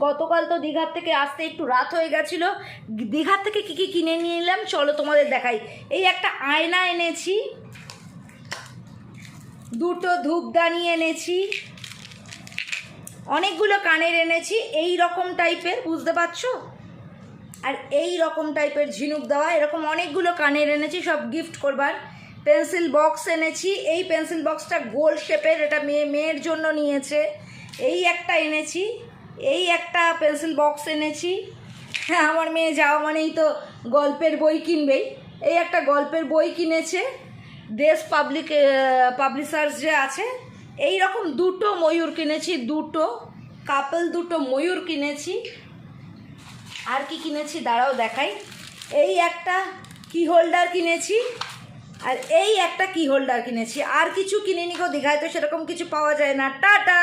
গতকাল তো দীঘার থেকে আসতে একটু রাত হয়ে গেছিলো। দীঘার থেকে কী কী কিনে নিয়ে নিলাম চলো তোমাদের দেখাই। এই একটা আয়না এনেছি, দুটো ধূপদানি এনেছি, অনেকগুলো কানের এনেছি এই রকম টাইপের, বুঝতে পারছো, আর এই রকম টাইপের ঝিনুক দেওয়া এরকম অনেকগুলো কানের এনেছি, সব গিফট করবার। পেন্সিল বক্স এনেছি, এই পেন্সিল বক্সটা গোল শেপের, এটা মেয়ের জন্য নিয়েছে। এই একটা এনেছি, এই একটা পেন্সিল বক্স এনেছি। হ্যাঁ, আমার মেয়ে যাওয়া মানেই তো গল্পের বই কিনবেই। এই একটা গল্পের বই কিনেছে, দেশ পাবলিশার্স যে আছে। এই রকম দুটো ময়ূর কিনেছি, দুটো কাপল দুটো ময়ূর কিনেছি। আর কি কিনেছি দাঁড়াও দেখাই। এই একটা কি হোল্ডার কিনেছি, আর এই একটা কি হোল্ডার কিনেছি। আর কিছু কিনিনি গো, দীঘায় তো সেরকম কিছু পাওয়া যায় না। টাটা।